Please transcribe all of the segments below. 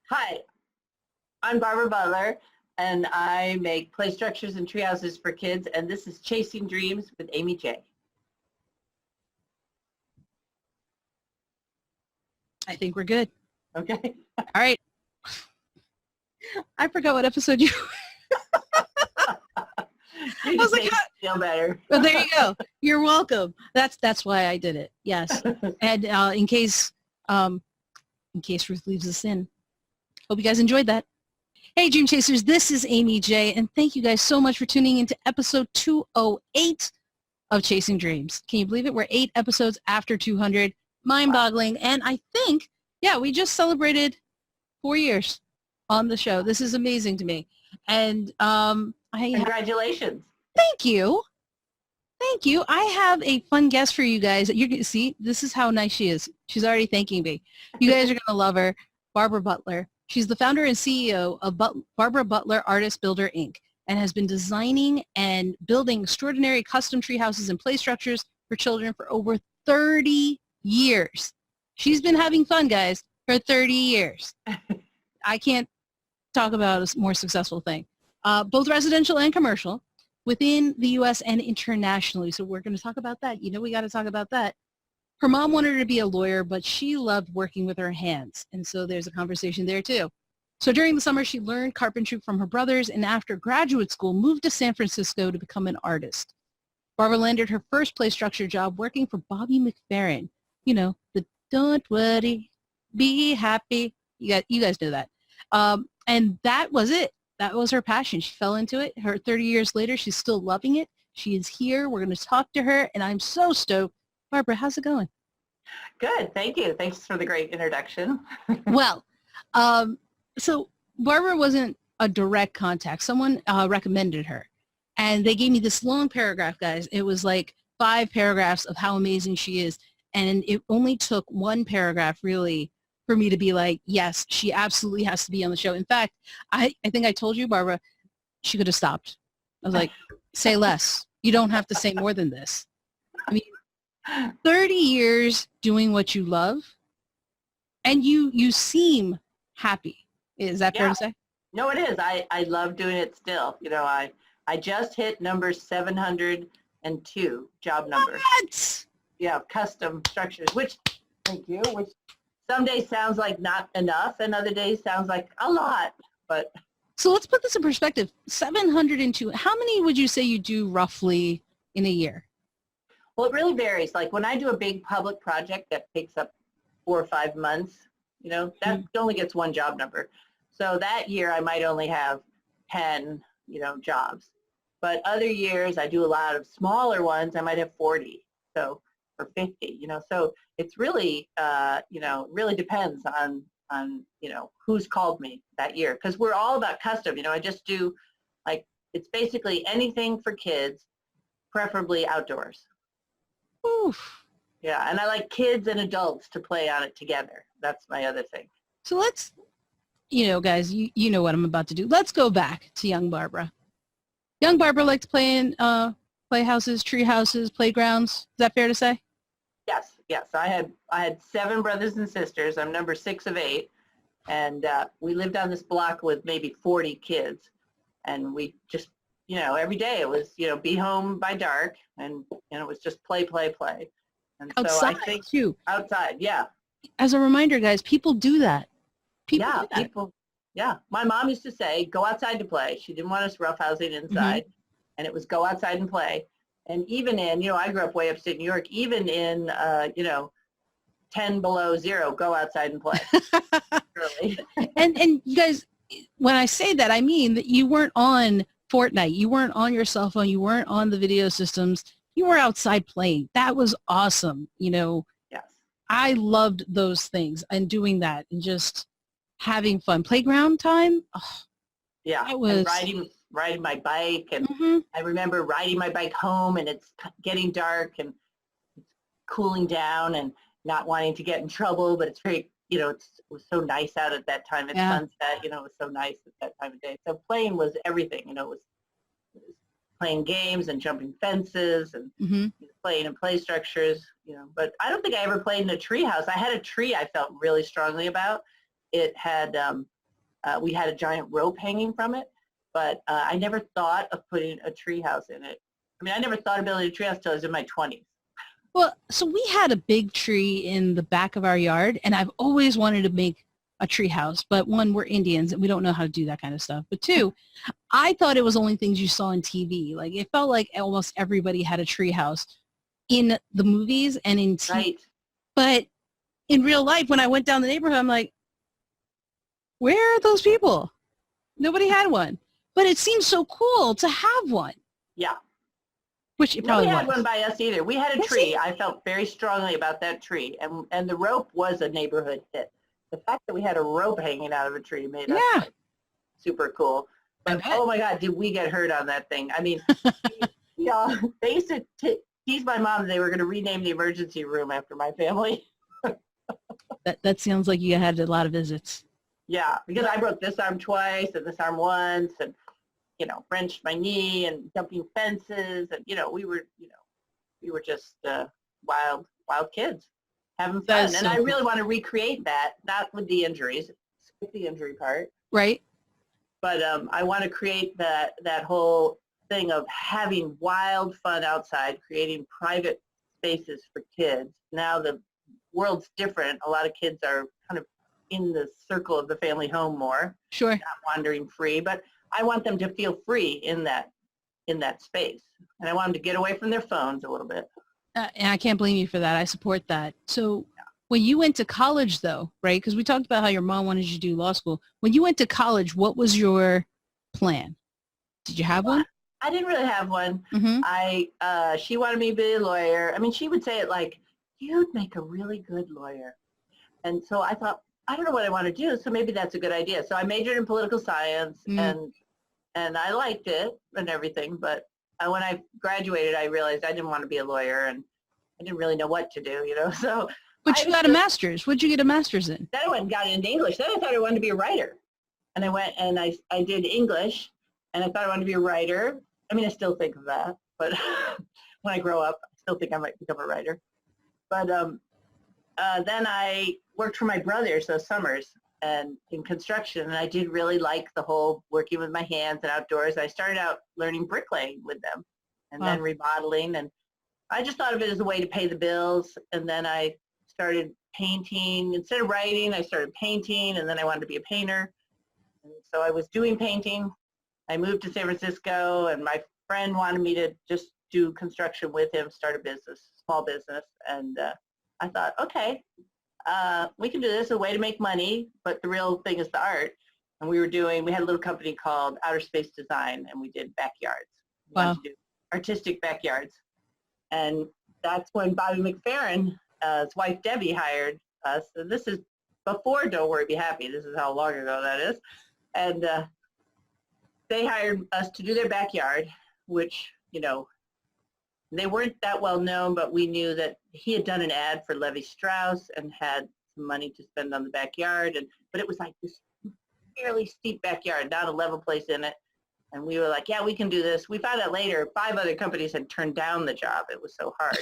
Hi, I'm Barbara Butler, and I make play structures and tree houses for kids, and this is Chasing Dreams with Amy J. I think we're good. Okay. All right. I forgot what episode you You just make me feel better. Well, there you go. You're welcome. That's why I did it. Yes. And in case Ruth leaves us in. Hope you guys enjoyed that. Hey, Dream Chasers, this is Amy J, and thank you guys so much for tuning into episode 208 of Chasing Dreams. Can you believe it? We're 8 episodes after 200. Mind-boggling. Wow. And I think, we just celebrated 4 years on the show. This is amazing to me. And congratulations. Thank you. Thank you. I have a fun guest for you guys. You're going to see, this is how nice she is. She's already thanking me. You guys are going to love her. Barbara Butler. She's the founder and CEO of Barbara Butler Artist Builder, Inc., and has been designing and building extraordinary custom tree houses and play structures for children for over 30 years. She's been having fun, guys, for 30 years. I can't talk about a more successful thing. Both residential and commercial within the U.S. and internationally. So we're going to talk about that. You know, we got to talk about that. Her mom wanted her to be a lawyer, but she loved working with her hands. And so there's a conversation there too. So during the summer, she learned carpentry from her brothers, and after graduate school, moved to San Francisco to become an artist. Barbara landed her first play structure job working for Bobby McFerrin. You know, the Don't Worry, Be Happy. You guys know that. And that was it. That was her passion. She fell into it. 30 years later, she's still loving it. She is here. We're going to talk to her, and I'm so stoked. Barbara, how's it going? Good. Thank you. Thanks for the great introduction. Well, so Barbara wasn't a direct contact. Someone recommended her, and they gave me this long paragraph, guys. It was like 5 paragraphs of how amazing she is, and it only took 1 paragraph, really, for me to be like, yes, she absolutely has to be on the show. In fact, I think I told you, Barbara, she could have stopped. I was like, say less. You don't have to say more than this. I mean, 30 years doing what you love, and you seem happy. Is that fair to say? No, it is. I love doing it still. You know, I just hit number 702 job number. What? Yeah, custom structures, which, thank you, which some days sounds like not enough, and other days sounds like a lot. But so let's put this in perspective. 702. How many would you say you do roughly in a year? Well, it really varies. Like when I do a big public project that takes up 4 or 5 months, you know, that only gets 1 job number. So that year I might only have 10, you know, jobs. But other years I do a lot of smaller ones. I might have 40, so, or 50, you know. So it's really, you know, really depends on, you know, who's called me that year. Because we're all about custom. You know, I just do, like, it's basically anything for kids, preferably outdoors. Oof. Yeah, and I like kids and adults to play on it together. That's my other thing. So let's, you know, guys, you know what I'm about to do. Let's go back to young Barbara. Young Barbara liked playing playhouses, tree houses, playgrounds. Is that fair to say? Yes, yes. I had 7 brothers and sisters. I'm number 6 of 8, and we lived on this block with maybe 40 kids, and we just, you know, every day it was, you know, be home by dark, and it was just play, play, play. And outside, so I think too. Outside, yeah. As a reminder, guys, people do that. People do that. People. Yeah. My mom used to say, go outside to play. She didn't want us roughhousing inside, and it was go outside and play. And even in, you know, I grew up way upstate New York, even in, you know, 10 below 0, go outside and play. Really. And you guys, when I say that, I mean that you weren't on Fortnite. You weren't on your cell phone. You weren't on the video systems. You were outside playing. That was awesome. You know, yes. I loved those things and doing that and just having fun. Playground time. Oh, yeah. It was and riding my bike. And I remember riding my bike home, and it's getting dark and it's cooling down and not wanting to get in trouble, but it's very, you know, it was so nice out at that time at sunset, you know, it was so nice at that time of day. So playing was everything, you know, it was playing games and jumping fences and playing in play structures, you know. But I don't think I ever played in a tree house. I had a tree I felt really strongly about. It had We had a giant rope hanging from it, but I never thought of putting a treehouse in it. I mean, I never thought of building a treehouse until I was in my 20s. Well, so we had a big tree in the back of our yard, and I've always wanted to make a tree house. But one, we're Indians, and we don't know how to do that kind of stuff. But two, I thought it was only things you saw on TV. Like, it felt like almost everybody had a tree house in the movies and in TV. Right. But in real life, when I went down the neighborhood, I'm like, where are those people? Nobody had one. But it seems so cool to have one. Yeah. Which it probably Nobody had was. one by us either. We had a Yes, tree. I felt very strongly about that tree. And the rope was a neighborhood hit. The fact that we had a rope hanging out of a tree made us like, super cool. But oh my God, did we get hurt on that thing? I mean, yeah, they used to tease my mom. They were going to rename the emergency room after my family. That sounds like you had a lot of visits. Yeah, because I broke this arm twice and this arm once, and wrenched my knee and jumping fences, and we were just wild kids having fun. And I really want to recreate that, not with the injuries, skip the injury part. Right. But I want to create that whole thing of having wild fun outside, creating private spaces for kids. Now the world's different. A lot of kids are kind of in the circle of the family home more. Sure. Not wandering free, but I want them to feel free in that space. And I want them to get away from their phones a little bit. And I can't blame you for that. I support that. So when you went to college, though, right, because we talked about how your mom wanted you to do law school. When you went to college, what was your plan? Did you have one? I didn't really have one. Mm-hmm. She wanted me to be a lawyer. I mean, she would say it like, you'd make a really good lawyer. And so I thought, I don't know what I want to do, so maybe that's a good idea. So I majored in political science, and I liked it and everything, but when I graduated, I realized I didn't want to be a lawyer, and I didn't really know what to do, so. But you got a master's. What'd you get a master's in? Then I went and got into English. Then I thought I wanted to be a writer. And I went and I did English, and I thought I wanted to be a writer. I mean, I still think of that, but when I grow up, I still think I might become a writer. But then I worked for my brothers those summers and in construction, and I did really like the whole working with my hands and outdoors. I started out learning bricklaying with them, and then remodeling, and I just thought of it as a way to pay the bills. And then I started painting. Instead of writing, I started painting, and then I wanted to be a painter. And so I was doing painting. I moved to San Francisco, and my friend wanted me to just do construction with him, start a business, small business, and I thought, okay, we can do this, a way to make money, but the real thing is the art. And we had a little company called Outer Space Design, and we did backyards. We wanted to do artistic backyards. And that's when Bobby McFerrin, his wife Debbie, hired us. And this is before Don't Worry, Be Happy. This is how long ago that is. And they hired us to do their backyard, which, they weren't that well known, but we knew that he had done an ad for Levi Strauss and had some money to spend on the backyard. But it was like this fairly steep backyard, not a level place in it. And we were like, yeah, we can do this. We found out later 5 other companies had turned down the job. It was so hard.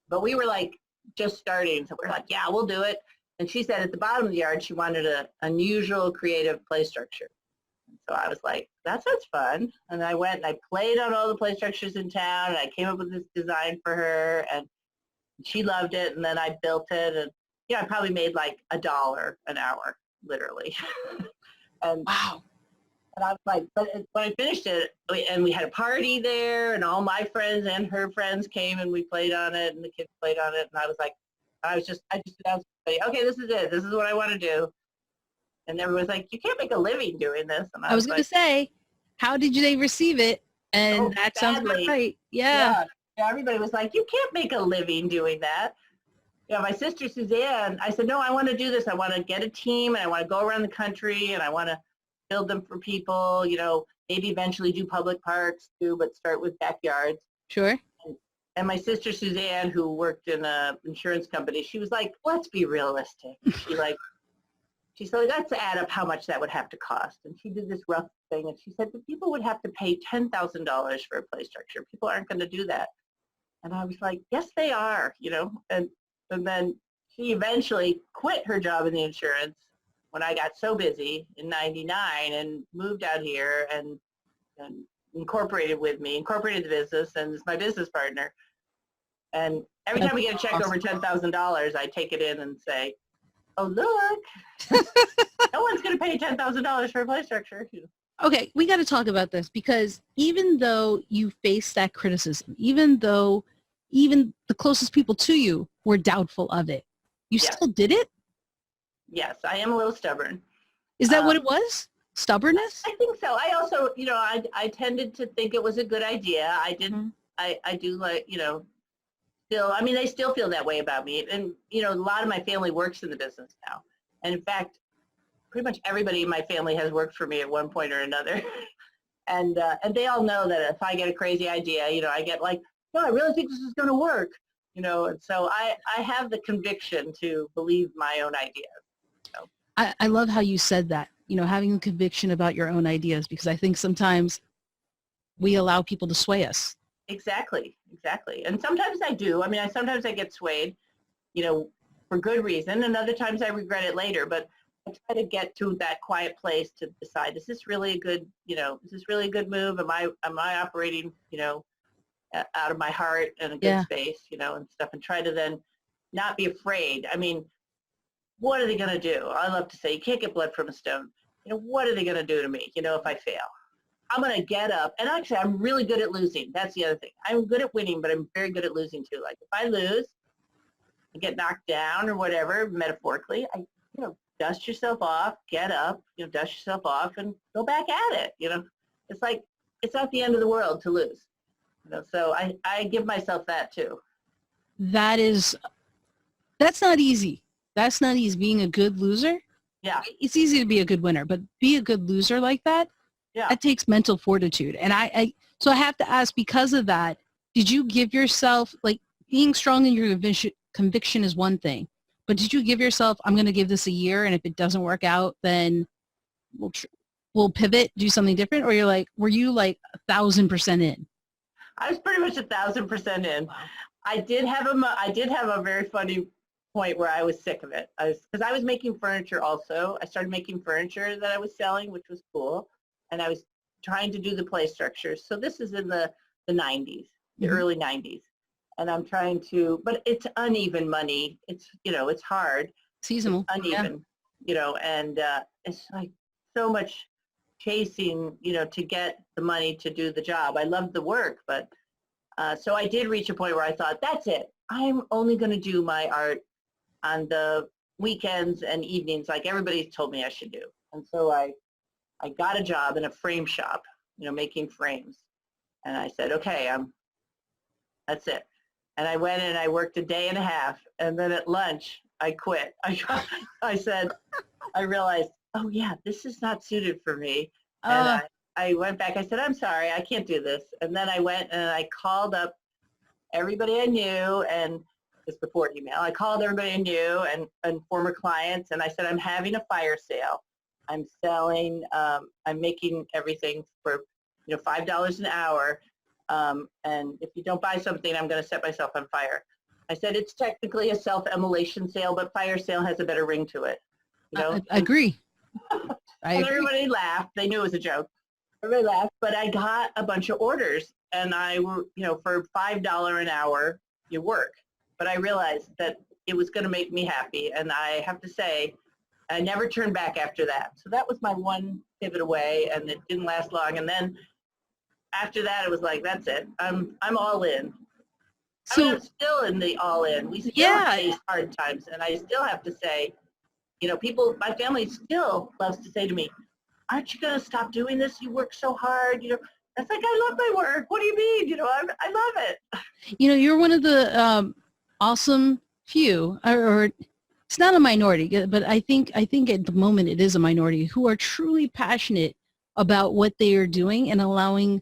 But we were like just starting. So we were like, yeah, we'll do it. And she said at the bottom of the yard, she wanted an unusual creative play structure. So I was like, that sounds fun. And I went and I played on all the play structures in town, and I came up with this design for her, and she loved it. And then I built it, and I probably made like $1 an hour, literally. And wow. And I was like, but when I finished it, and we had a party there, and all my friends and her friends came, and we played on it, and the kids played on it, and I was like, I just announced, okay, this is it. This is what I want to do. And everyone's like, you can't make a living doing this. And I was going to say, how did they receive it? And that sounds about right. Yeah. Everybody was like, you can't make a living doing that. My sister Suzanne, I said, no, I want to do this. I want to get a team, and I want to go around the country, and I want to build them for people, maybe eventually do public parks too, but start with backyards. Sure. And my sister Suzanne, who worked in an insurance company, she was like, let's be realistic. She said, let's add up how much that would have to cost. And she did this rough thing, and she said that people would have to pay $10,000 for a play structure. People aren't going to do that. And I was like, yes, they are, and then she eventually quit her job in the insurance when I got so busy in 99 and moved out here and incorporated the business and is my business partner. And every time we get a check over $10,000, I take it in and say, oh, look, no one's going to pay $10,000 for a play structure. Okay, we got to talk about this because even though you faced that criticism, even though even the closest people to you were doubtful of it, you still did it? Yes, I am a little stubborn. Is that what it was? Stubbornness? I think so. I also, I tended to think it was a good idea. I did, I do like, still, I mean, they still feel that way about me. And, a lot of my family works in the business now. And in fact, pretty much everybody in my family has worked for me at one point or another. And they all know that if I get a crazy idea, I get like, no, I really think this is going to work, and so I have the conviction to believe my own ideas. So. I love how you said that, having the conviction about your own ideas, because I think sometimes we allow people to sway us. Exactly. And sometimes I do. I mean, sometimes I get swayed, for good reason, and other times I regret it later, but I try to get to that quiet place to decide, is this really a good, is this really a good move? Am I operating, out of my heart and a good space, and stuff, and try to then not be afraid. I mean, what are they going to do? I love to say, you can't get blood from a stone. What are they going to do to me, if I fail? I'm going to get up. And actually, I'm really good at losing. That's the other thing. I'm good at winning, but I'm very good at losing too. Like if I lose, I get knocked down or whatever, metaphorically, dust yourself off, get up, dust yourself off and go back at it. It's like, it's not the end of the world to lose. So I give myself that too. That's not easy. That's not easy. Being a good loser. Yeah. It's easy to be a good winner, but be a good loser like that, that takes mental fortitude. And so I have to ask, because of that, did you give yourself, like, being strong in your conviction is one thing, but did you give yourself, I'm going to give this a year, and if it doesn't work out, then we'll pivot, do something different? Or were you like 1,000% in? I was pretty much 1,000% in. I did have a very funny point where I was sick of it. Because I was making furniture also. I started making furniture that I was selling, which was cool. And I was trying to do the play structures. So this is in the 90s, the early 90s. And I'm trying to, but it's uneven money. It's, it's hard. Seasonal. It's uneven, and it's like so much chasing, to get the money to do the job. I loved the work, but so I did reach a point where I thought, that's it. I'm only going to do my art on the weekends and evenings like everybody's told me I should do. And so I got a job in a frame shop, making frames. And I said, okay, that's it. And I went and I worked a day and a half. And then at lunch, I quit. I said, I realized, oh yeah, this is not suited for me. And I went back. I said, I'm sorry, I can't do this. And then I went and I called up everybody I knew, and this before email. I called everybody I knew and former clients, and I said, I'm having a fire sale. I'm selling, I'm making everything for, $5 an hour. And if you don't buy something, I'm going to set myself on fire. I said, it's technically a self-immolation sale, but fire sale has a better ring to it. I agree. And everybody laughed. They knew it was a joke. Everybody laughed, but I got a bunch of orders, and I were, for $5 an hour, you work. But I realized that it was going to make me happy, and I have to say, I never turned back after that. So that was my one pivot away, and it didn't last long. And then after that, it was like, that's it. I'm all in. So, I'm still in the all in. We still face hard times, and I still have to say, people, my family still loves to say to me, aren't you going to stop doing this? You work so hard. It's like, I love my work. What do you mean? I love it. You're one of the awesome few, or it's not a minority, but I think at the moment it is a minority, who are truly passionate about what they are doing and allowing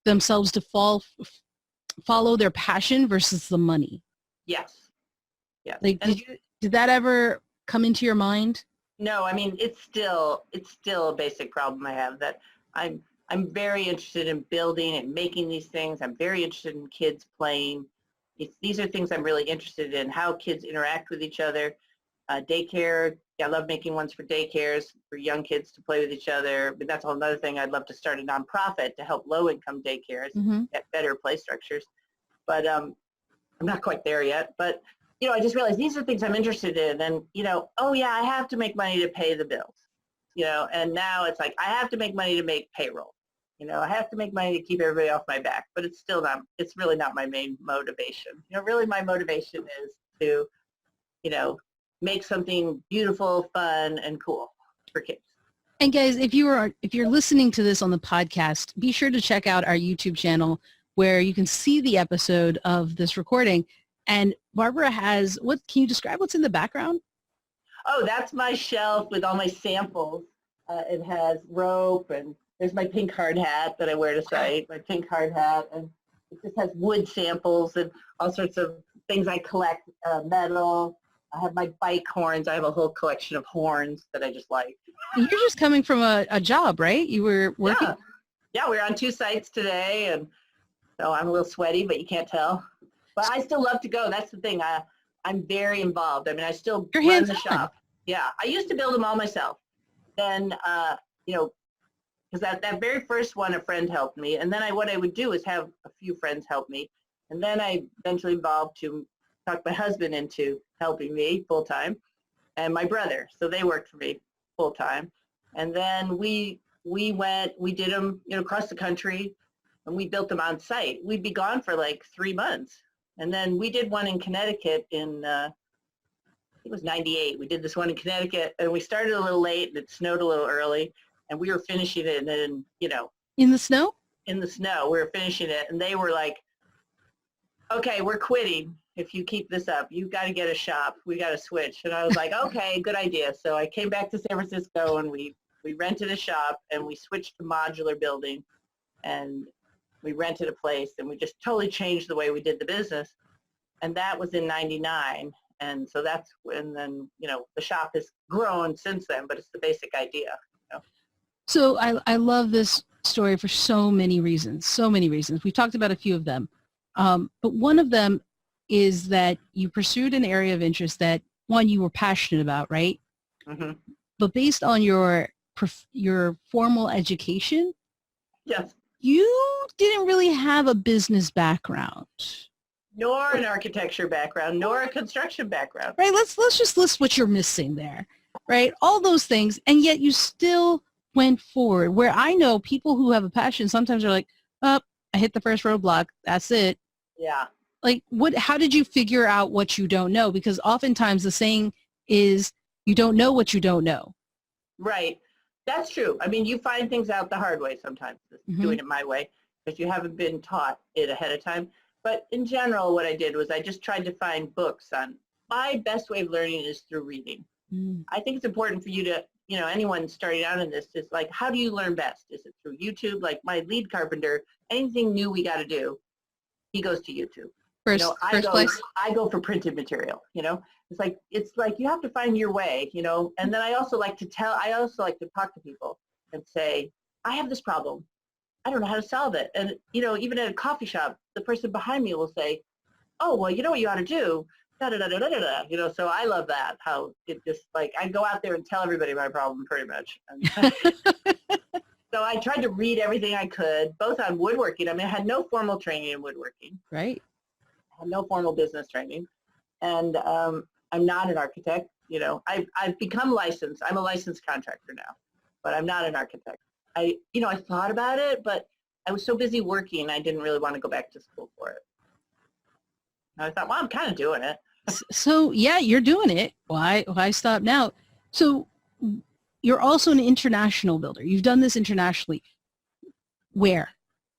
themselves to follow their passion versus the money. Yes. Yes. Like, did that ever come into your mind? No, I mean, it's still a basic problem I have, that I'm very interested in building and making these things. I'm very interested in kids playing. These are things I'm really interested in, how kids interact with each other. Daycare. Yeah, I love making ones for daycares for young kids to play with each other. But that's a whole other thing. I'd love to start a nonprofit to help low-income daycares get better play structures. But I'm not quite there yet. But, I just realized these are things I'm interested in. And, oh, yeah, I have to make money to pay the bills. And now it's like I have to make money to make payroll. I have to make money to keep everybody off my back. But it's really not my main motivation. Really my motivation is to, make something beautiful, fun, and cool for kids. And guys, if you're listening to this on the podcast, be sure to check out our YouTube channel where you can see the episode of this recording. And Barbara has, can you describe what's in the background? Oh, that's my shelf with all my samples. It has rope, and there's my pink hard hat that I wear to site, my pink hard hat, and it just has wood samples and all sorts of things I collect, metal. I have my bike horns. I have a whole collection of horns that I just like. You're just coming from a job, right? You were working? Yeah, we were on 2 sites today, and so I'm a little sweaty, but you can't tell. But I still love to go. That's the thing. I'm very involved. I mean, I still run the shop. Yeah, I used to build them all myself. Then, because that very first one, a friend helped me. And then what I would do is have a few friends help me. And then I eventually evolved to talk my husband into helping me full-time, and my brother. So they worked for me full-time. And then we did them, across the country, and we built them on site. We'd be gone for like 3 months. And then we did one in Connecticut in, I think it was 98. We did this one in Connecticut, and we started a little late, and it snowed a little early, and we were finishing it, and then, In the snow? In the snow. We were finishing it, and they were like, okay, we're quitting. If you keep this up, you've got to get a shop. We got to switch. And I was like, okay, good idea. So I came back to San Francisco, and we rented a shop, and we switched to modular building, and we rented a place, and we just totally changed the way we did the business. And that was in 99. And so that's when then, the shop has grown since then, but it's the basic idea. So I love this story for so many reasons. We've talked about a few of them. But one of them is that you pursued an area of interest that, one, you were passionate about, right? Mm-hmm. But based on your formal education, yes, you didn't really have a business background. Nor an architecture background, nor a construction background. Right, let's just list what you're missing there, right? All those things, and yet you still went forward. Where I know people who have a passion sometimes are like, oh, I hit the first roadblock, that's it. Yeah. Like, how did you figure out what you don't know? Because oftentimes the saying is, you don't know what you don't know. Right. That's true. I mean, you find things out the hard way sometimes, doing it my way, because you haven't been taught it ahead of time. But in general, what I did was I just tried to find books on, my best way of learning is through reading. I think it's important for you to, anyone starting out in this, is like, how do you learn best? Is it through YouTube? Like my lead carpenter, anything new we got to do, he goes to YouTube. First place. I go for printed material, it's like you have to find your way, and then I also like to talk to people and say, I have this problem. I don't know how to solve it. And, even at a coffee shop, the person behind me will say, oh, well, you know what you ought to do? Da-da-da-da-da-da. So I love that, how it just like, I go out there and tell everybody my problem pretty much. And so I tried to read everything I could, both on woodworking. I mean, I had no formal training in woodworking. Right. I had no formal business training. And I'm not an architect. I've become licensed. I'm a licensed contractor now, but I'm not an architect. I thought about it, but I was so busy working, I didn't really want to go back to school for it. And I thought, well, I'm kind of doing it. So yeah, you're doing it. Why stop now? So you're also an international builder. You've done this internationally. Where?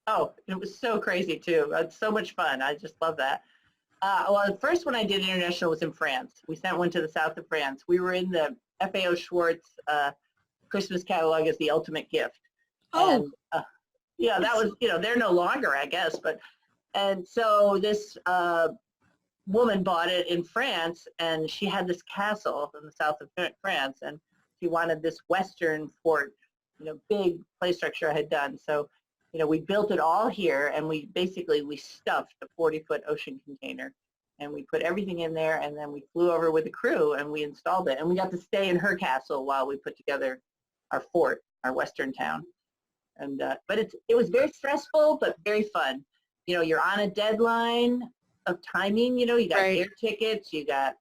Oh, it was so crazy too. It's so much fun. I just love that. Well, the first one I did international was in France. We sent one to the south of France. We were in the FAO Schwartz Christmas catalog as the ultimate gift. Oh. And, yeah, that was, they're no longer, I guess. And so this woman bought it in France, and she had this castle in the south of France, and she wanted this Western fort, big play structure I had done. So, we built it all here, and we stuffed a 40-foot ocean container and we put everything in there, and then we flew over with the crew and we installed it. And we got to stay in her castle while we put together our fort, our western town. And but it was very stressful, but very fun. You know, you're on a deadline of timing. You know, you got Right. air tickets, you got,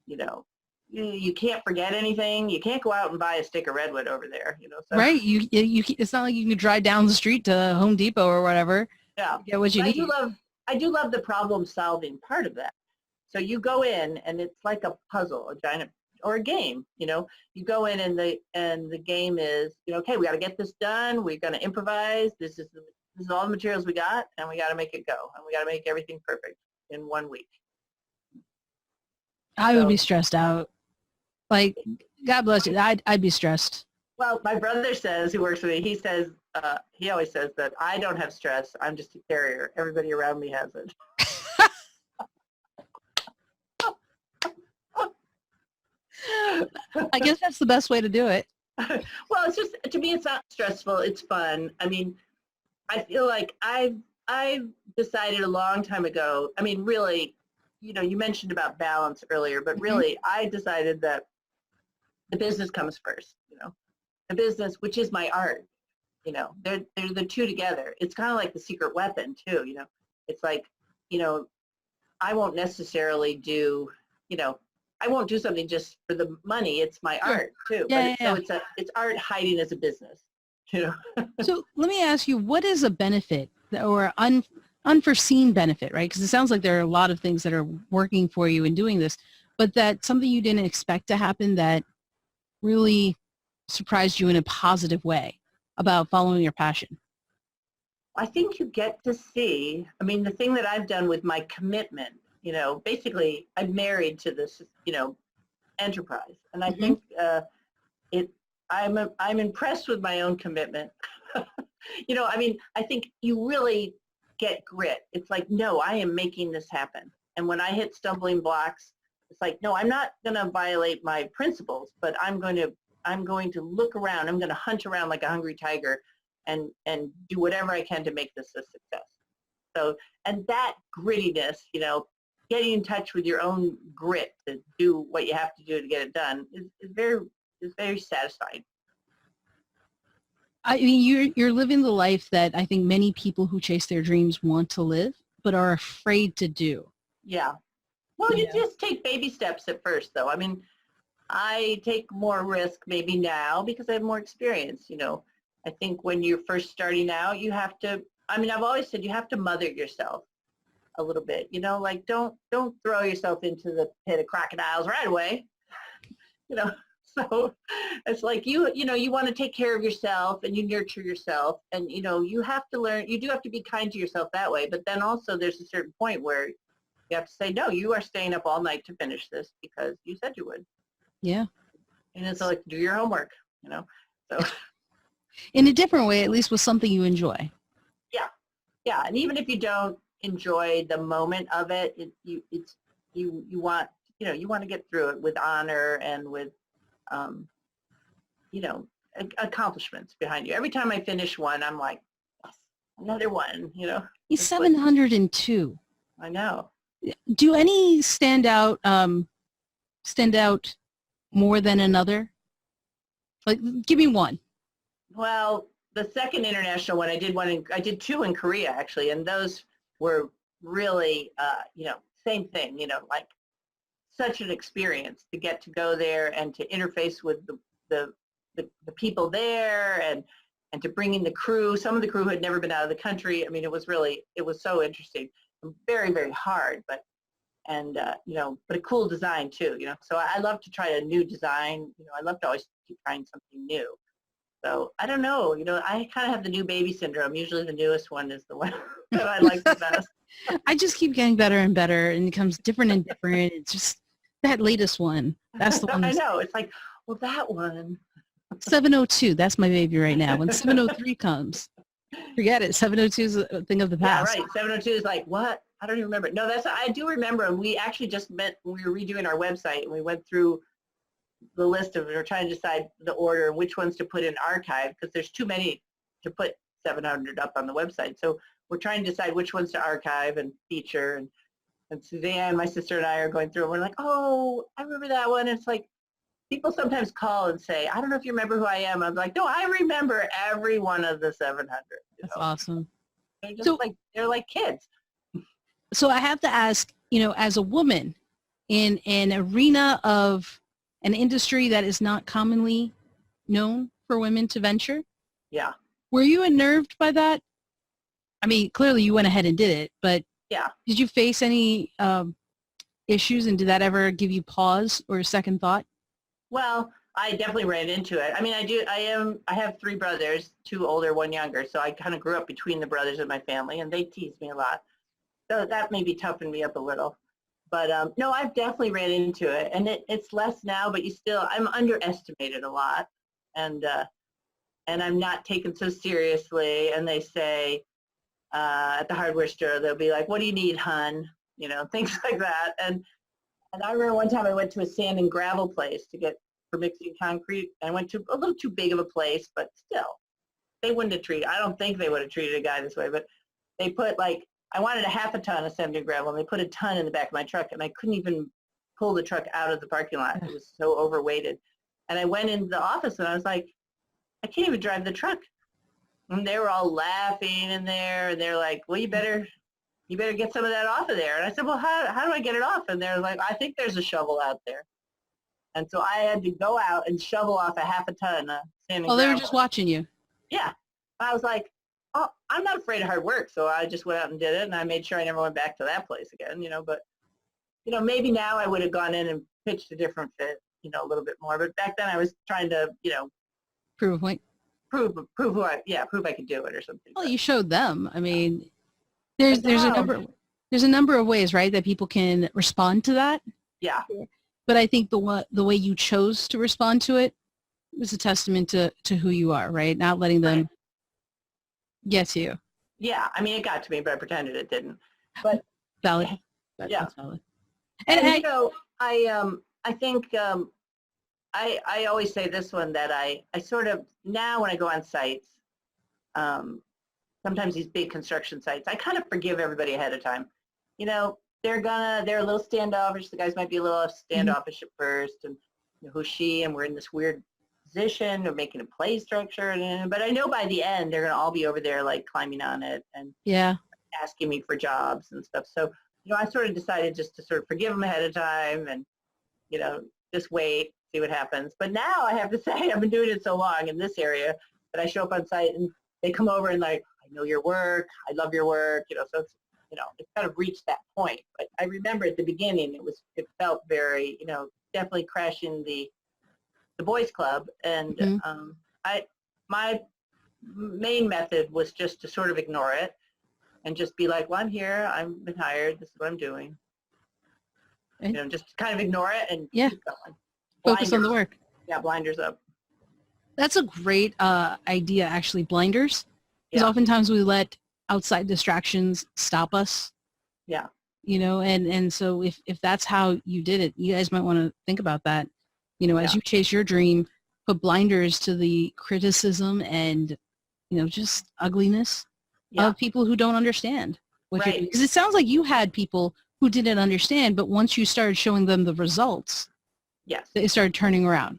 you know, you can't forget anything. You can't go out and buy a stick of redwood over there. You know, so Right. You it's not like you can drive down the street to Home Depot or whatever. yeah. Get what you But need. I do love the problem solving part of that. So you go in and it's like a puzzle, a giant, or a game. You know, you go in and the game is, you know, okay, we got to get this done. We're going to improvise. This is all the materials we got, and we got to make it go, and we got to make everything perfect in 1 week. I would be stressed out. Like, God bless you. I'd be stressed. Well, my brother says, who works with me, he says, he always says that I don't have stress. I'm just a carrier. Everybody around me has it. I guess that's the best way to do it. Well, it's just, to me, it's not stressful. It's fun. I mean, I feel like I've decided a long time ago, I mean, really, you know, you mentioned about balance earlier, but really, I decided that the business comes first, you know, the business, which is my art, you know, they're the two together. It's kind of like the secret weapon too, you know, it's like, you know, I won't necessarily do, you know, I won't do something just for the money. It's my art too. Yeah, but so it's art hiding as a business, you know. So let me ask you, what is a benefit or unforeseen benefit, right? Because it sounds like there are a lot of things that are working for you in doing this, but that something you didn't expect to happen that really surprised you in a positive way about following your passion. I think you get to see, I mean, the thing that I've done with my commitment, you know, basically I'm married to this, you know, enterprise. And I think I'm impressed with my own commitment. You know, I mean, I think you really get grit. It's like, no, I am making this happen. And when I hit stumbling blocks, it's like, no, I'm not going to violate my principles, but I'm going to look around. I'm going to hunt around like a hungry tiger and do whatever I can to make this a success. So, and that grittiness, you know, getting in touch with your own grit to do what you have to do to get it done is very satisfying. I mean, you're living the life that I think many people who chase their dreams want to live, but are afraid to do. Yeah. Well, you just take baby steps at first, though. I mean, I take more risk maybe now because I have more experience, you know. I think when you're first starting out, you have to, I mean, I've always said you have to mother yourself a little bit, you know, like don't throw yourself into the pit of crocodiles right away, you know. So it's like, you know, you want to take care of yourself and you nurture yourself, and, you know, you have to learn, you do have to be kind to yourself that way. But then also there's a certain point where you have to say, no, you are staying up all night to finish this because you said you would. Yeah. And it's like, do your homework, you know. So in a different way, at least with something you enjoy. Yeah. And even if you don't enjoy the moment of it, you want, you know, you want to get through it with honor and with, you know, accomplishments behind you. Every time I finish one, I'm like, yes, another one, you know. He's 702. I know. Do any stand out more than another? Like, give me one. Well, the second international one, I did two in Korea actually, and those were really, you know, same thing, you know, like such an experience to get to go there and to interface with the people there and to bring in the crew. Some of the crew had never been out of the country. I mean, it was so interesting, very, very hard, but you know, but a cool design too, you know. So I love to try a new design. You know, I love to always keep trying something new. So I don't know, you know, I kind of have the new baby syndrome. Usually the newest one is the one that I like the best. I just keep getting better and better, and it becomes different and different. It's just that latest one. That's the one. I know. It's like, well, that one. 702. That's my baby right now. When 703 comes, forget it. 702 is a thing of the past. Yeah, right. 702 is like, what? I don't even remember. No, I do remember. And we actually just met, we were redoing our website, and we went through the list of, we were trying to decide the order, which ones to put in archive, because there's too many to put 700 up on the website. So we're trying to decide which ones to archive and feature. And And Suzanne, my sister, and I are going through, and we're like, oh, I remember that one. And it's like, people sometimes call and say, I don't know if you remember who I am. I'm like, no, I remember every one of the 700. That's awesome. They're just So, they're like kids. so I have to ask, as a woman in an arena of an industry that is not commonly known for women to venture, Yeah. were you unnerved by that? I mean, clearly you went ahead and did it, but Yeah. did you face any issues, and did that ever give you pause or a second thought? Well, I definitely ran into it. I mean, I have 3 brothers, 2 older, 1 younger. So I kind of grew up between the brothers in my family, and they teased me a lot. So that maybe toughened me up a little. But no, I've definitely ran into it, and it's less now, but I'm underestimated a lot, and I'm not taken so seriously. And they say at the hardware store, they'll be like, "What do you need, hun?" Things like that. And I remember one time I went to a sand and gravel place for mixing concrete. And I went to a little too big of a place, but still, they wouldn't have treated. I don't think they would have treated a guy this way, but they put I wanted a half a ton of sand and gravel, and they put a ton in the back of my truck, and I couldn't even pull the truck out of the parking lot. It was so overweighted. And I went into the office, and I was like, I can't even drive the truck. And they were all laughing in there, and they're like, well, you better get some of that off of there. And I said, well, how do I get it off? And they're like, I think there's a shovel out there. And so I had to go out and shovel off a half a ton of sand and gravel. They were just watching you. Yeah. I was like, oh, I'm not afraid of hard work. So I just went out and did it, and I made sure I never went back to that place again, But, maybe now I would have gone in and pitched a different fit, a little bit more. But back then I was trying to, Prove a point. prove I could do it or something. Well, you showed them. I mean, there's a number of ways, right, that people can respond to that. Yeah. But I think the way you chose to respond to it was a testament to who you are, right? Not letting them get to you. Yeah, I mean, it got to me, but I pretended it didn't. But valid. Yeah. That's valid. And I think I always say this one, that I sort of, now when I go on sites, sometimes these big construction sites, I kind of forgive everybody ahead of time. They're a little standoffish. The guys might be a little standoffish at first, and who's she? And we're in this weird position of making a play structure. But I know by the end, they're going to all be over there climbing on it and asking me for jobs and stuff. So, I sort of decided just to sort of forgive them ahead of time and, just wait, see what happens. But now I have to say, I've been doing it so long in this area that I show up on site and they come over and I know your work, I love your work, so it's, it's kind of reached that point. But I remember at the beginning, it felt very, definitely crashing the boys club. And my main method was just to sort of ignore it and just be like, well, I'm here, I've been hired, this is what I'm doing. Just kind of ignore it and keep going. Focus on the work. Yeah, blinders up. That's a great idea, actually, blinders. Because oftentimes we let outside distractions stop us. Yeah. And so if that's how you did it, you guys might want to think about that. As you chase your dream, put blinders to the criticism and, just ugliness of people who don't understand what you're doing. Because it sounds like you had people who didn't understand, but once you started showing them the results, they started turning around.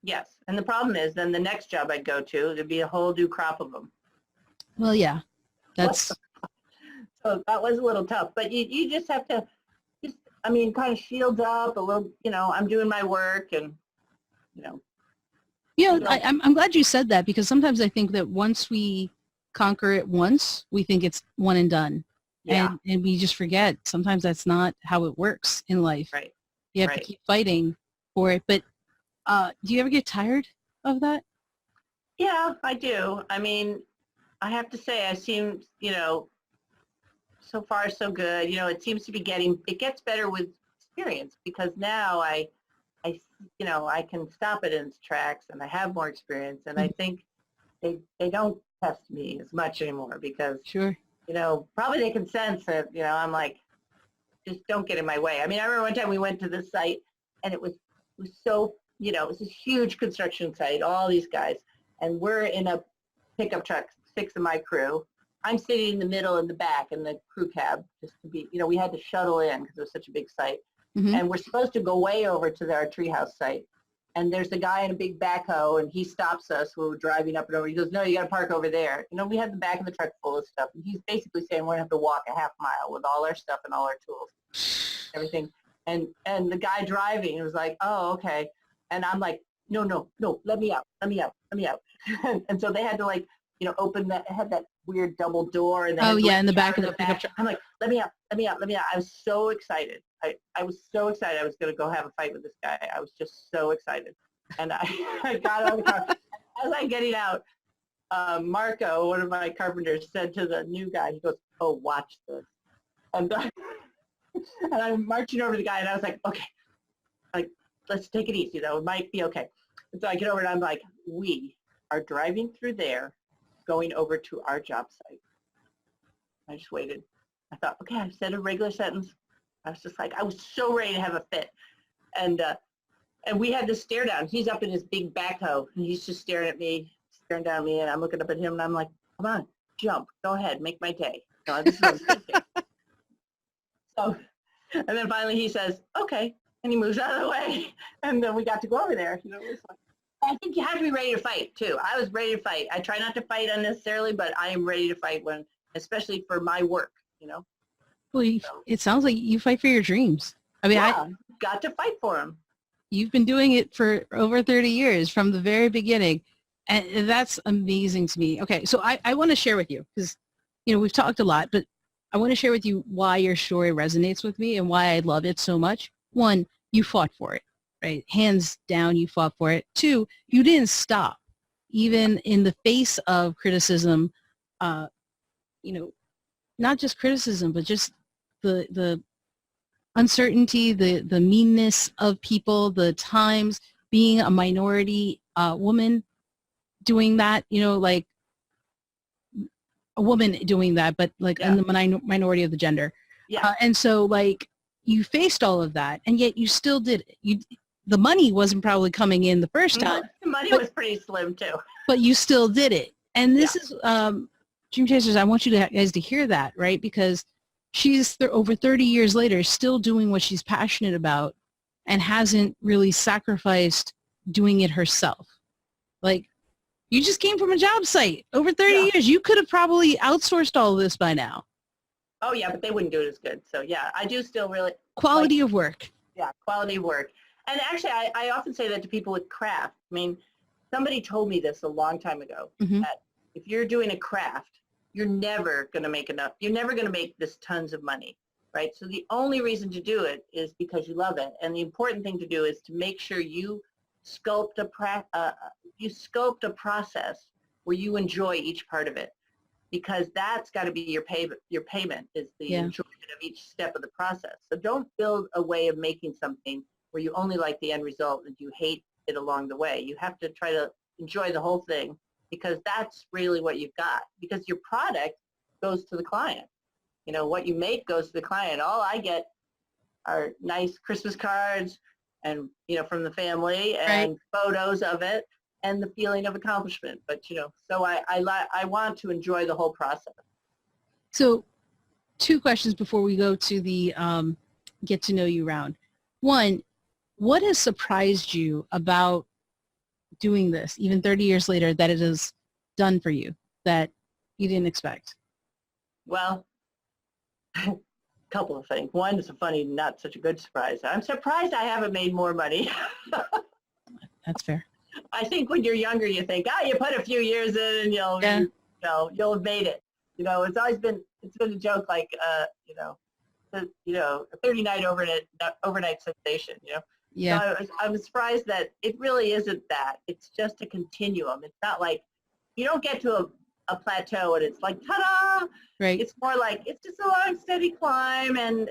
Yes. And the problem is then the next job I'd go to, there'd be a whole new crop of them. Well, yeah, that's. So that was a little tough, but you just have to kind of shield up a little, I'm doing my work and, I'm glad you said that, because sometimes I think that once we conquer it once, we think it's one and done. Yeah. And we just forget sometimes that's not how it works in life. Right. You have to keep fighting for it. But do you ever get tired of that? Yeah, I do. I mean, I have to say I seem, so far so good. It seems to be it gets better with experience, because now I can stop it in its tracks and I have more experience, and I think they don't test me as much anymore because, probably they can sense that, I'm like, just don't get in my way. I mean, I remember one time we went to this site and it was so, it was this huge construction site, all these guys, and we're in a pickup truck, 6 of my crew, I'm sitting in the middle in the back in the crew cab just to be, we had to shuttle in because it was such a big site. Mm-hmm. And we're supposed to go way over to our treehouse site. And there's a guy in a big backhoe, and he stops us when we're driving up and over. He goes, no, you got to park over there. We had the back of the truck full of stuff. And he's basically saying we're going to have to walk a half mile with all our stuff and all our tools, everything. And the guy driving was like, oh, okay. And I'm like, no, let me out. And so they had to open that, had that weird double door. And oh, yeah, in the back of the pickup truck. I'm like, let me out. I was so excited. I was so excited I was going to go have a fight with this guy. I was just so excited. And I got out of the car. As I'm getting out, Marco, one of my carpenters, said to the new guy, he goes, oh, watch this. And, and I'm marching over to the guy, and I was like, okay, let's take it easy, though. It might be okay. And so I get over, and I'm like, we are driving through there, going over to our job site. I just waited. I thought, okay, I've said a regular sentence. I was just like, I was so ready to have a fit. And we had this stare down. He's up in his big backhoe, and he's just staring down at me, and I'm looking up at him, and I'm like, come on, jump, go ahead, make my day. This is what I'm thinking. So, and then finally he says, okay, and he moves out of the way, and then we got to go over there. It was like, I think you have to be ready to fight, too. I was ready to fight. I try not to fight unnecessarily, but I am ready to fight especially for my work, Well, it sounds like you fight for your dreams. I mean, yeah, got to fight for them. You've been doing it for over 30 years from the very beginning. And that's amazing to me. Okay, so I want to share with you because, we've talked a lot, but I want to share with you why your story resonates with me and why I love it so much. One, you fought for it, right? Hands down, you fought for it. Two, you didn't stop. Even in the face of criticism, not just criticism, but just the uncertainty, the meanness of people, the times being a minority woman doing that, like a woman doing that, but in the minority of the gender. Yeah. And so you faced all of that, and yet you still did it. The money wasn't probably coming in the first time. The money was pretty slim too. But you still did it. And this is, Dream Chasers, I want you guys to hear that, right? Because she's over 30 years later still doing what she's passionate about and hasn't really sacrificed doing it herself. You just came from a job site over 30 years. You could have probably outsourced all of this by now. Oh, yeah, but they wouldn't do it as good. So, yeah, I do still really... Quality of work. Yeah, quality of work. And actually, I often say that to people with craft. I mean, somebody told me this a long time ago, that if you're doing a craft, you're never going to make enough. You're never going to make this tons of money, right? So the only reason to do it is because you love it. And the important thing to do is to make sure you sculpt a process where you enjoy each part of it, because that's got to be your payment is the enjoyment of each step of the process. So don't build a way of making something where you only like the end result and you hate it along the way. You have to try to enjoy the whole thing, because that's really what you've got, because your product goes to the client. What you make goes to the client. All I get are nice Christmas cards and, from the family and photos of it and the feeling of accomplishment. But, so I want to enjoy the whole process. So 2 questions before we go to the get to know you round. One, what has surprised you about doing this, even 30 years later, that it has done for you that you didn't expect? Well, a couple of things. One is a funny, not such a good surprise. I'm surprised I haven't made more money. That's fair. I think when you're younger, you think, you put a few years in and you'll have made it. It's always been a joke, a 30-night overnight sensation. Yeah. So I was surprised that it really isn't that. It's just a continuum. It's not like you don't get to a plateau and it's like, ta-da! Right. It's more like it's just a long, steady climb, and,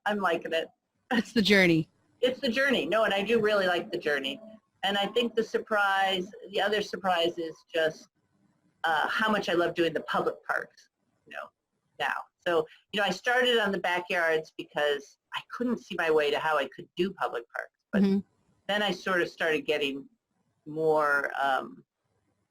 I'm liking it. It's the journey. It's the journey. No, and I do really like the journey. And I think the other surprise is just how much I love doing the public parks, now. So, I started on the backyards because I couldn't see my way to how I could do public parks. But then I sort of started getting more,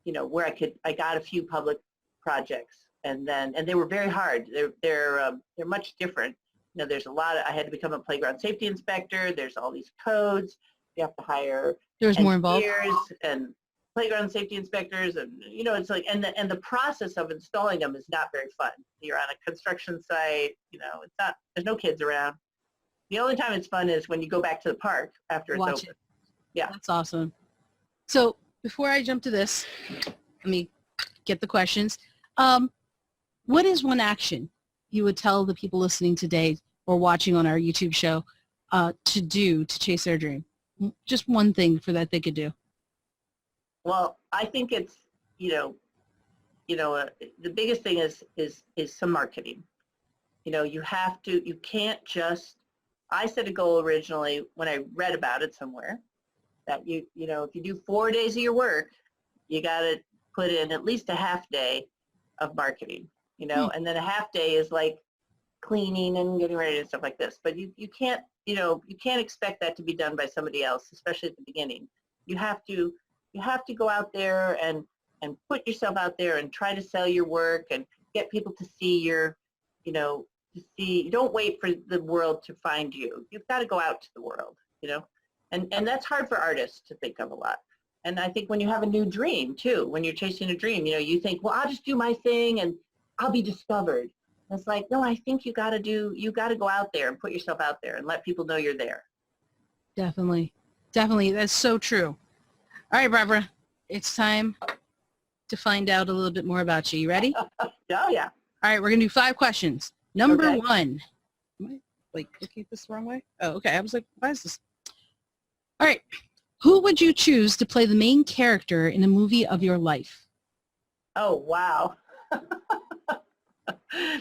where I got a few public projects and they were very hard. They're much different. There's a lot of, I had to become a playground safety inspector. There's all these codes. You have to hire There's more involved. engineers and playground safety inspectors, and it's like, and the process of installing them is not very fun. You're on a construction site. It's not. There's no kids around. The only time it's fun is when you go back to the park after it's Watch open. it. Yeah, That's awesome. So before I jump to this, let me get the questions. What is one action you would tell the people listening today or watching on our YouTube show to do to chase their dream? Just one thing for that they could do. Well, I think it's the biggest thing is some marketing. You can't just. I set a goal originally when I read about it somewhere that if you do 4 days of your work, you got to put in at least a half day of marketing. And then a half day is like cleaning and getting ready and stuff like this. But you can't expect that to be done by somebody else, especially at the beginning. You have to go out there and put yourself out there and try to sell your work and get people to see your, don't wait for the world to find you. You've got to go out to the world, and that's hard for artists to think of a lot. And I think when you have a new dream too, when you're chasing a dream, you think, well, I'll just do my thing and I'll be discovered. And it's like, no, I think you got to go out there and put yourself out there and let people know you're there. Definitely. That's so true. All right, Barbara, it's time to find out a little bit more about you. You ready? Oh, yeah. All right, we're going to do 5 questions. Number Okay. 1. Am I looking at this the wrong way? Oh, okay. I was like, why is this? All right. Who would you choose to play the main character in a movie of your life? Oh, wow.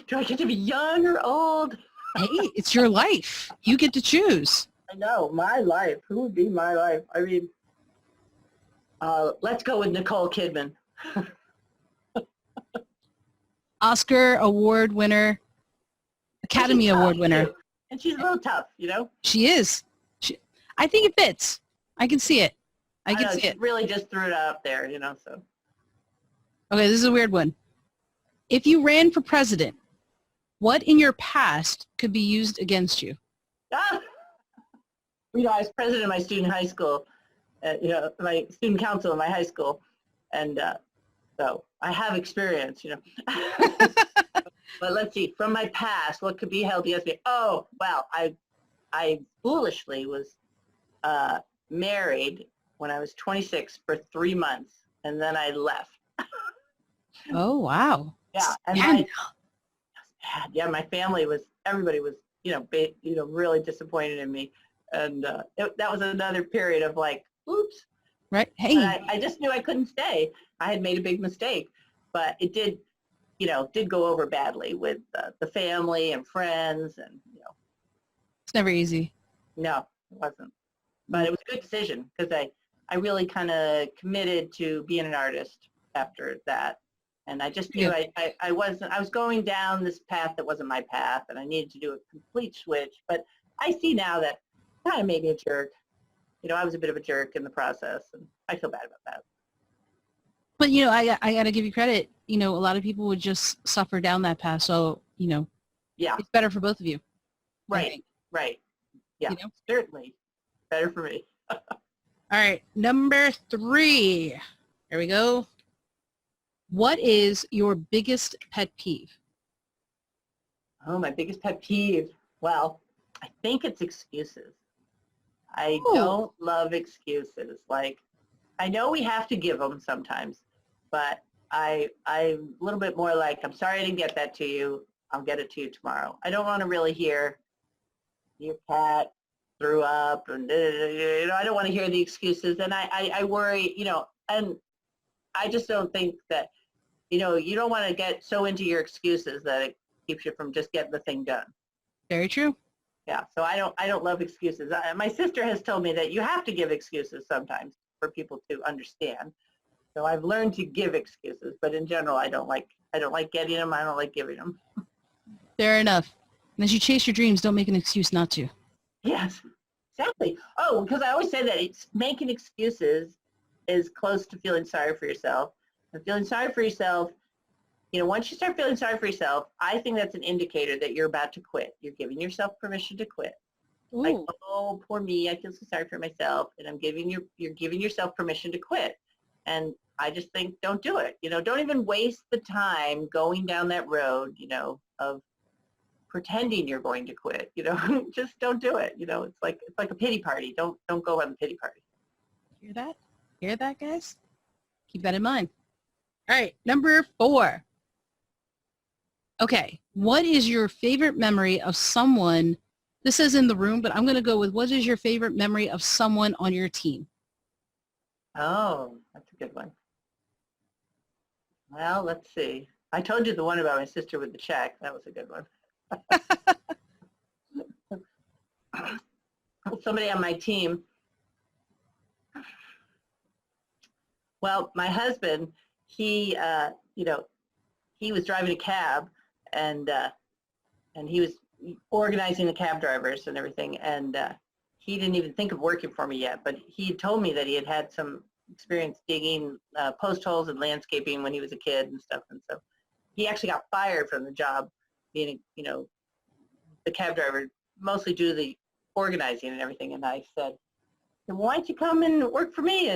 Do I get to be young or old? Hey, it's your life. You get to choose. I know, my life. Who would be my life? I mean, let's go with Nicole Kidman. Oscar award winner, Academy Award winner. Too. And she's a little tough, She is. I think it fits. I can see it. I can see it. Really just threw it out there, so. Okay, this is a weird one. If you ran for president, what in your past could be used against you? I was president of my student high school, my student council in my high school, and so I have experience, But let's see, from my past, what could be held against me? Oh, well, I foolishly was married when I was 26 for 3 months, and then I left. Oh, wow. Yeah, and my family everybody was, really disappointed in me, and that was another period of like, oops. Right. Hey. I just knew I couldn't stay. I had made a big mistake, but it did go over badly with the family and friends, and It's never easy. no, it wasn't. But it was a good decision because I really kind of committed to being an artist after that. And I just knew I was going down this path that wasn't my path, and I needed to do a complete switch. But I see now that kind of made me a jerk. I was a bit of a jerk in the process, and I feel bad about that. But, I got to give you credit. A lot of people would just suffer down that path. So, Yeah. it's better for both of you. Right. Yeah, certainly. Better for me. All right. Number 3. Here we go. What is your biggest pet peeve? Oh, my biggest pet peeve. Well, I think it's excuses. I don't love excuses. Like, I know we have to give them sometimes, but I'm a little bit more like, I'm sorry I didn't get that to you. I'll get it to you tomorrow. I don't want to really hear your cat threw up, and I don't want to hear the excuses, and I worry, and I just don't think that, you don't want to get so into your excuses that it keeps you from just getting the thing done. Very true. Yeah, so I don't love excuses. My sister has told me that you have to give excuses sometimes for people to understand. So I've learned to give excuses, but in general, I don't like getting them. I don't like giving them. Fair enough. And as you chase your dreams, don't make an excuse not to. Yes, exactly. Oh, because I always say that it's making excuses is close to feeling sorry for yourself. And feeling sorry for yourself once you start feeling sorry for yourself, I think that's an indicator that you're about to quit. You're giving yourself permission to quit. Like, Ooh. oh, poor me, I feel so sorry for myself, and you're giving yourself permission to quit. And I just think don't do it. Don't even waste the time going down that road, of pretending you're going to quit. Just don't do it. It's like a pity party. Don't go on the pity party. Hear that? Hear that, guys? Keep that in mind. All right, number 4. Okay, what is your favorite memory of someone? This is in the room, but I'm going to go with what is your favorite memory of someone on your team? Oh, that's a good one. Well, let's see. I told you the one about my sister with the check. That was a good one. Somebody on my team. Well, my husband, he was driving a cab, and he was organizing the cab drivers and everything, and he didn't even think of working for me yet, but he had told me that he had some experience digging post holes and landscaping when he was a kid and stuff, and so he actually got fired from the job being, the cab driver, mostly due to the organizing and everything. And I said, why don't you come and work for me?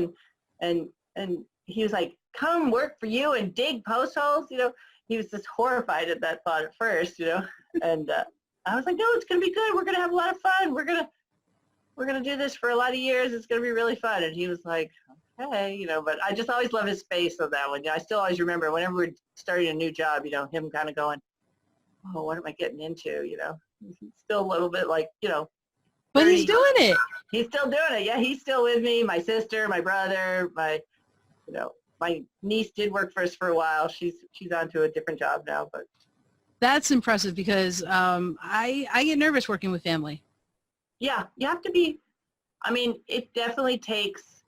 And he was like, come work for you and dig post holes? He was just horrified at that thought at first, and I was like, no, it's going to be good. We're going to have a lot of fun. We're going to do this for a lot of years. It's going to be really fun. And he was like, okay, but I just always love his face on that one. I still always remember whenever we're starting a new job, him kind of going, oh, what am I getting into? He's still a little bit like, But he's doing it. He's still doing it. Yeah, he's still with me. My sister, my brother, my niece did work for us for a while. She's on to a different job now, but. That's impressive because I get nervous working with family. Yeah, you have to be, it definitely takes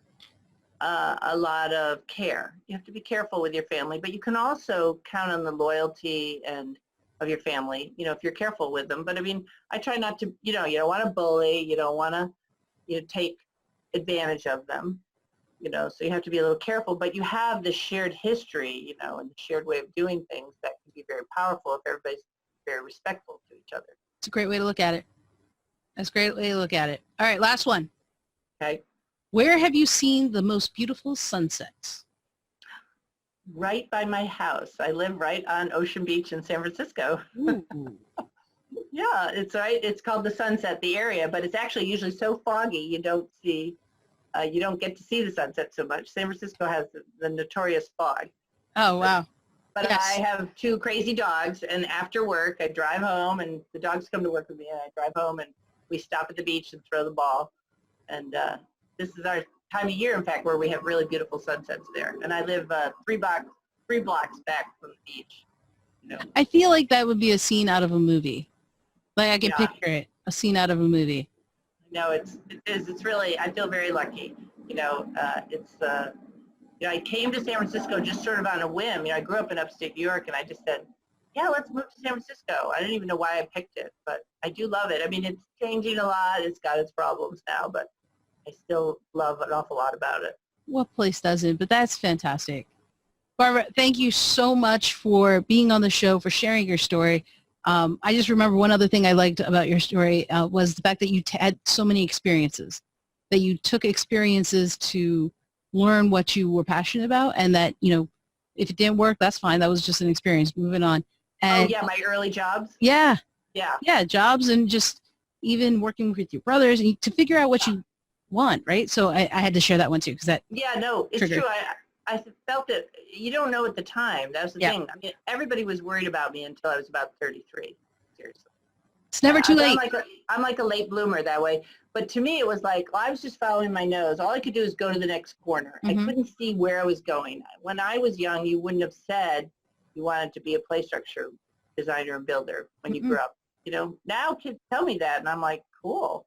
a lot of care. You have to be careful with your family, but you can also count on the loyalty of your family, if you're careful with them. But I try not to, you don't want to bully, you don't want to, take advantage of them, so you have to be a little careful, but you have the shared history, and the shared way of doing things that can be very powerful if everybody's very respectful to each other. It's a great way to look at it. That's a great way to look at it. All right, last one. Okay. Where have you seen the most beautiful sunsets? Right by my house. I live right on Ocean Beach in San Francisco. Yeah, it's right. It's called the Sunset, the area, but it's actually usually so foggy you don't get to see the sunset so much. San Francisco has the notorious fog. Oh, wow. But yes. I have 2 crazy dogs, and after work, I drive home, and the dogs come to work with me, and I drive home, and we stop at the beach and throw the ball. And this is our time of year, in fact, where we have really beautiful sunsets there. And I live 3 blocks back from the beach. I feel like that would be a scene out of a movie. Like I can Yeah. picture it, a scene out of a movie. No, it is. It's really, I feel very lucky. I came to San Francisco just sort of on a whim. I grew up in upstate New York, and I just said, yeah, let's move to San Francisco. I didn't even know why I picked it, but I do love it. It's changing a lot. It's got its problems now, but I still love an awful lot about it. What place doesn't? But that's fantastic. Barbara, thank you so much for being on the show, for sharing your story. I just remember one other thing I liked about your story was the fact that you had so many experiences, that you took experiences to learn what you were passionate about, and that, if it didn't work, that's fine. That was just an experience. Moving on. And, my early jobs? Yeah. Yeah. Yeah, jobs, and just even working with your brothers and to figure out what you want, right? So I had to share that one too, because that. Yeah, no, it's triggered. true. I felt it. You don't know at the time. That was the thing. Everybody was worried about me until I was about 33. Seriously. It's never too late. I'm like a late bloomer that way. But to me, it was like, I was just following my nose. All I could do is go to the next corner. Mm-hmm. I couldn't see where I was going. When I was young, you wouldn't have said you wanted to be a play structure designer and builder when you grew up. Now kids tell me that, and I'm like, cool.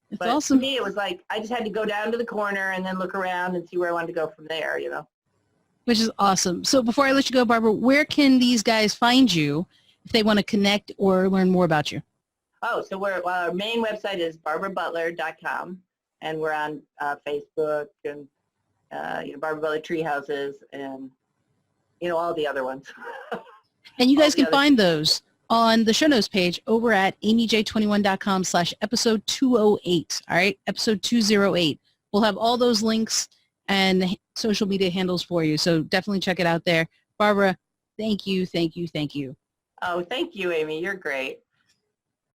It's but awesome. To me, it was like, I just had to go down to the corner and then look around and see where I wanted to go from there, Which is awesome. So before I let you go, Barbara, where can these guys find you if they want to connect or learn more about you? Oh, so our main website is barbarabutler.com, and we're on Facebook and, Barbara Butler Tree Houses and, all the other ones. And you all guys the can other find those on the show notes page over at amyj21.com/episode 208. All right, episode 208. We'll have all those links and social media handles for you. So definitely check it out there. Barbara, thank you, thank you, thank you. Oh, thank you, Amy. You're great.